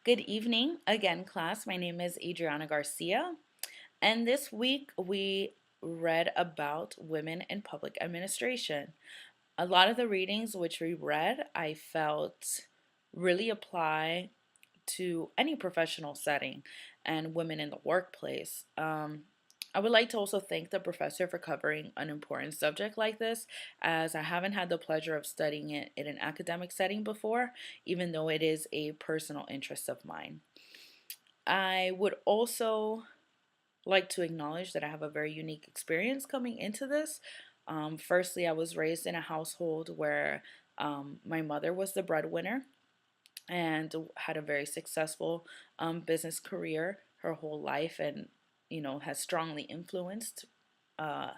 Good evening again, class. My name is Adriana Garcia, and this week we read about women in public administration. A lot of the readings which we read, I felt really apply to any professional setting and women in the workplace. I would like to also thank the professor for covering an important subject like this, as I haven't had the pleasure of studying it in an academic setting before, even though it is a personal interest of mine. I would also like to acknowledge that I have a very unique experience coming into this. Firstly, I was raised in a household where my mother was the breadwinner and had a very successful business career her whole life, and has strongly influenced uh,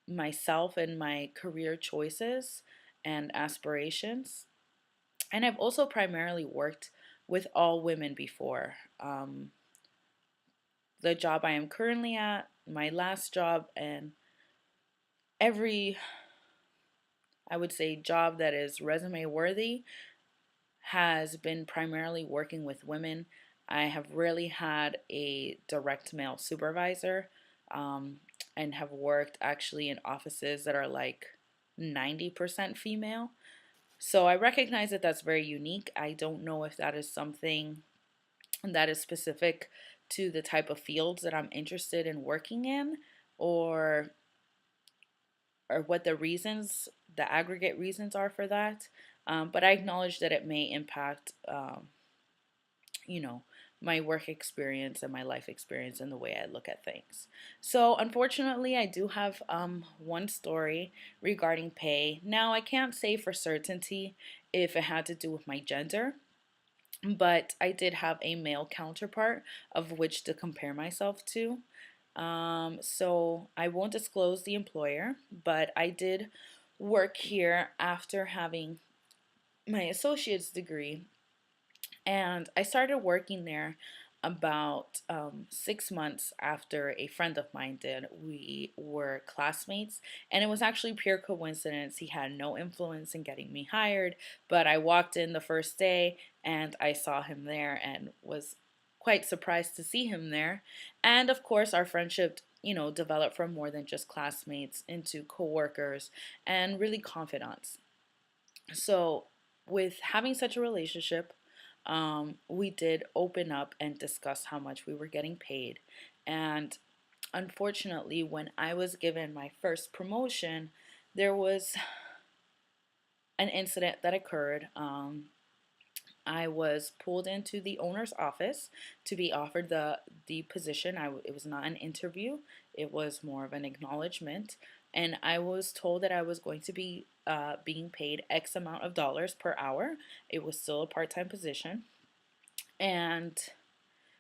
myself and my career choices and aspirations. And I've also primarily worked with all women before. The job I am currently at, my last job, and every, I would say, job that is resume worthy has been primarily working with women. I have rarely had a direct male supervisor, um, and have worked actually in offices that are like 90% female. So I recognize that that's very unique. I don't know if that is something that is specific to the type of fields that I'm interested in working in, or what the reasons, the aggregate reasons are for that. But I acknowledge that it may impact, you know, my work experience and my life experience and the way I look at things. So, unfortunately, I do have one story regarding pay. Now, I can't say for certainty if it had to do with my gender, but I did have a male counterpart of which to compare myself to. So I won't disclose the employer, but I did work here after having my associate's degree, and I started working there about 6 months after a friend of mine did. We were classmates, and it was actually pure coincidence. He had no influence in getting me hired, but I walked in the first day and I saw him there and was quite surprised to see him there. And of course, our friendship, developed from more than just classmates into coworkers and really confidants. So, with having such a relationship, we did open up and discuss how much we were getting paid. And unfortunately, when I was given my first promotion, there was an incident that occurred. I was pulled into the owner's office to be offered the position. It was not an interview; it was more of an acknowledgement, and I was told that I was going to be being paid X amount of dollars per hour. It was still a part-time position, and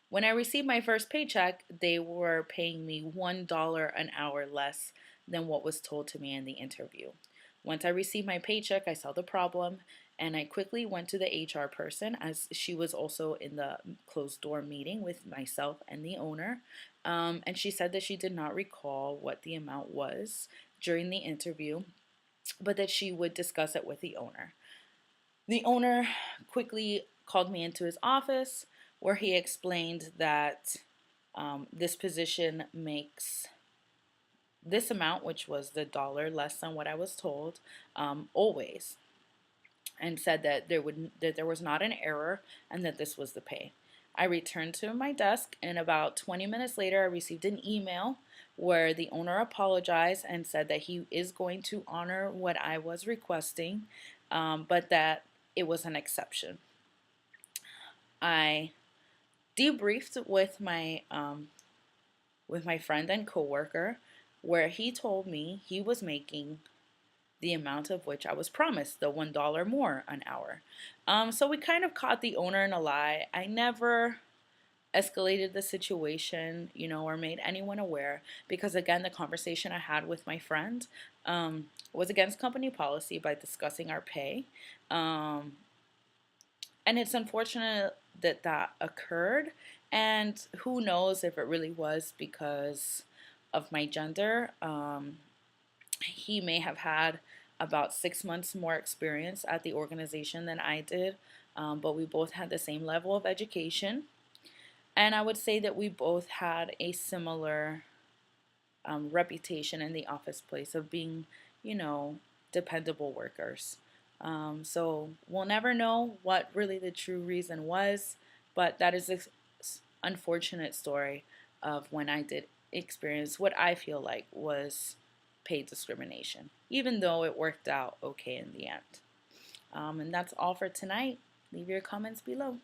when I received my first paycheck, they were paying me $1 an hour less than what was told to me in the interview. Once I received my paycheck, I saw the problem and I quickly went to the HR person, as she was also in the closed door meeting with myself and the owner. And she said that she did not recall what the amount was during the interview, but that she would discuss it with the owner. The owner quickly called me into his office where he explained that this position makes this amount, which was the dollar less than what I was told, always, and said that there was not an error and that this was the pay. I returned to my desk, and about 20 minutes later, I received an email where the owner apologized and said that he is going to honor what I was requesting, but that it was an exception. I debriefed with my friend and coworker, where he told me he was making the amount of which I was promised, the $1 more an hour. So we kind of caught the owner in a lie. I never escalated the situation, or made anyone aware, because again, the conversation I had with my friend was against company policy by discussing our pay. Um, and it's unfortunate that that occurred, and who knows if it really was because of my gender. He may have had about 6 months more experience at the organization than I did. but we both had the same level of education. And I would say that we both had a similar reputation in the office place of being, you know, dependable workers. So we'll never know what really the true reason was, but that is an unfortunate story of when I did experience what I feel like was paid discrimination, even though it worked out okay in the end. And that's all for tonight. Leave your comments below.